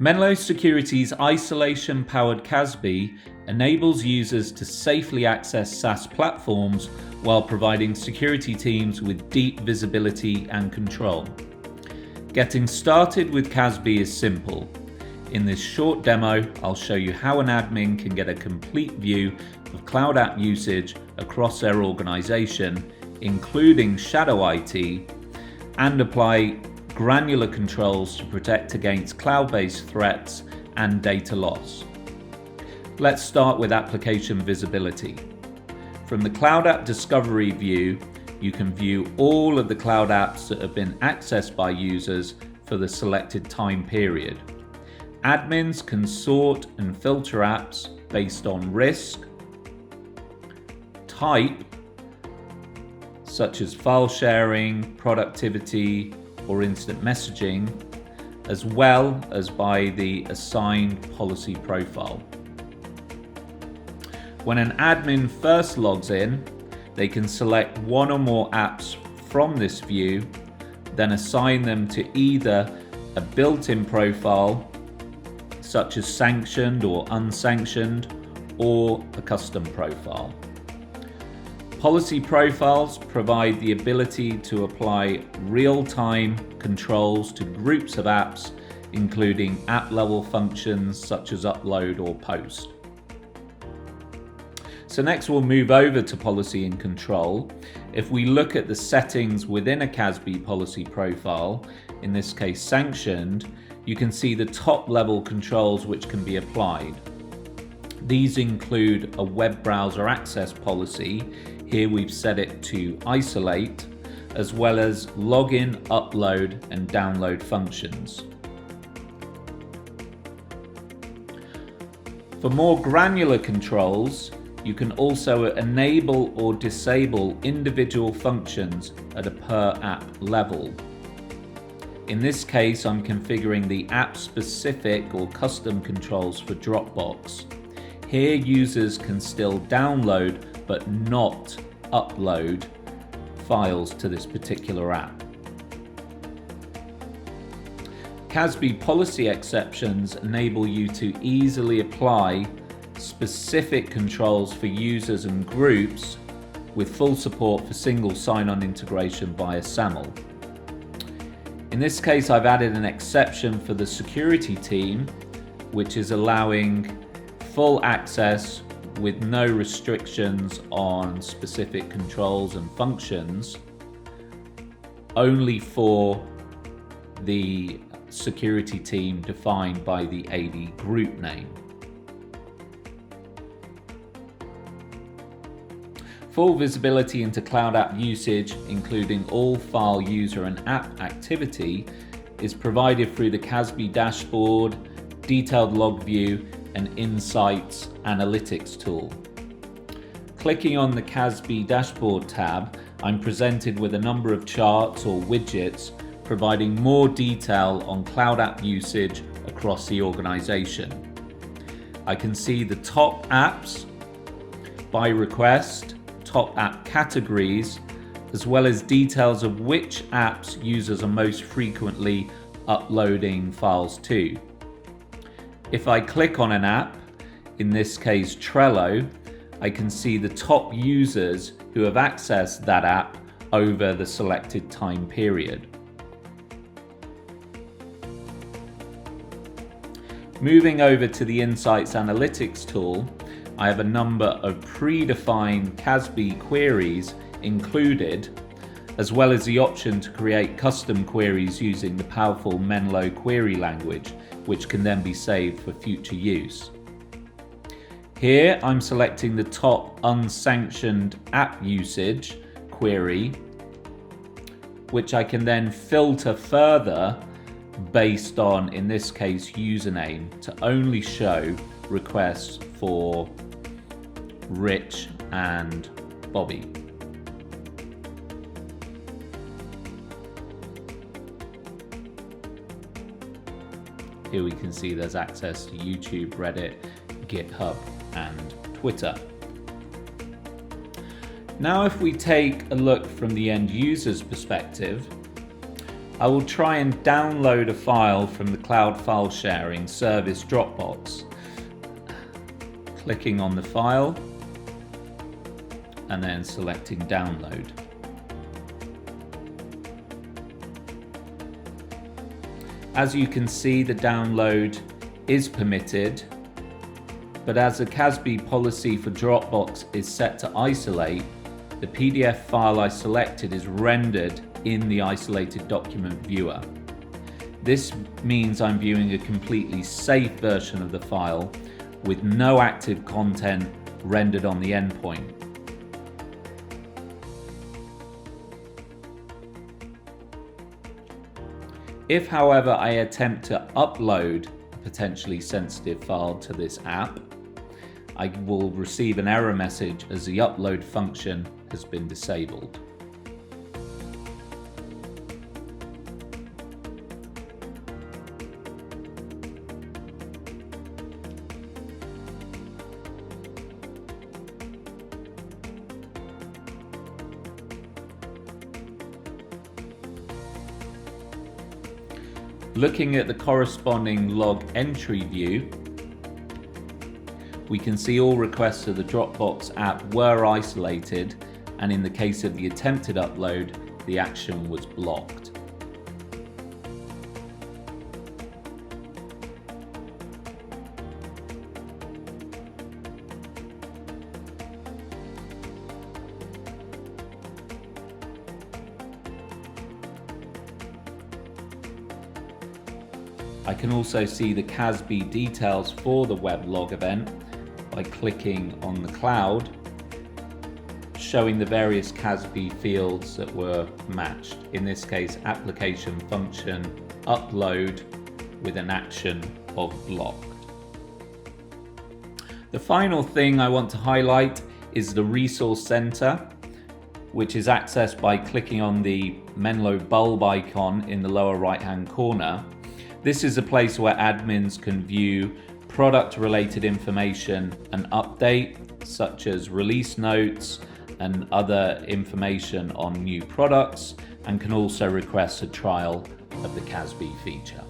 Menlo Security's isolation-powered CASB enables users to safely access SaaS platforms while providing security teams with deep visibility and control. Getting started with CASB is simple. In this short demo, I'll show you how an admin can get a complete view of cloud app usage across their organization, including shadow IT, and apply granular controls to protect against cloud-based threats and data loss. Let's start with application visibility. From the Cloud App Discovery view, you can view all of the cloud apps that have been accessed by users for the selected time period. Admins can sort and filter apps based on risk, type, such as file sharing, productivity, or instant messaging, as well as by the assigned policy profile. When an admin first logs in, they can select one or more apps from this view, then assign them to either a built-in profile, such as sanctioned or unsanctioned, or a custom profile. Policy profiles provide the ability to apply real-time controls to groups of apps, including app-level functions such as upload or post. So next we'll move over to policy and control. If we look at the settings within a CASB policy profile, in this case sanctioned, you can see the top-level controls which can be applied. These include a web browser access policy. Here we've set it to isolate, as well as login, upload, and download functions. For more granular controls, you can also enable or disable individual functions at a per app level. In this case, I'm configuring the app-specific or custom controls for Dropbox. Here, users can still download but not upload files to this particular app. CASB policy exceptions enable you to easily apply specific controls for users and groups with full support for single sign-on integration via SAML. In this case, I've added an exception for the security team, which is allowing full access with no restrictions on specific controls and functions, only for the security team defined by the AD group name. Full visibility into cloud app usage, including all file, user, and app activity, is provided through the CASB dashboard, detailed log view, and Insights Analytics tool. Clicking on the CASB dashboard tab, I'm presented with a number of charts or widgets providing more detail on cloud app usage across the organization. I can see the top apps by request, top app categories, as well as details of which apps users are most frequently uploading files to. If I click on an app, in this case Trello, I can see the top users who have accessed that app over the selected time period. Moving over to the Insights Analytics tool, I have a number of predefined CASB queries included, as well as the option to create custom queries using the powerful Menlo query language, which can then be saved for future use. Here I'm selecting the top unsanctioned app usage query, which I can then filter further based on, in this case, username, to only show requests for Rich and Bobby. Here we can see there's access to YouTube, Reddit, GitHub, and Twitter. Now if we take a look from the end user's perspective, I will try and download a file from the cloud file sharing service Dropbox. Clicking on the file and then selecting download. As you can see, the download is permitted, but as the CASB policy for Dropbox is set to isolate, the PDF file I selected is rendered in the isolated document viewer. This means I'm viewing a completely safe version of the file with no active content rendered on the endpoint. If, however, I attempt to upload a potentially sensitive file to this app, I will receive an error message as the upload function has been disabled. Looking at the corresponding log entry view, we can see all requests to the Dropbox app were isolated, and in the case of the attempted upload, the action was blocked. I can also see the CASB details for the weblog event by clicking on the cloud, showing the various CASB fields that were matched. In this case, application function upload with an action of blocked. The final thing I want to highlight is the Resource Center, which is accessed by clicking on the Menlo bulb icon in the lower right-hand corner. This is a place where admins can view product-related information and update, such as release notes and other information on new products, and can also request a trial of the CASB feature.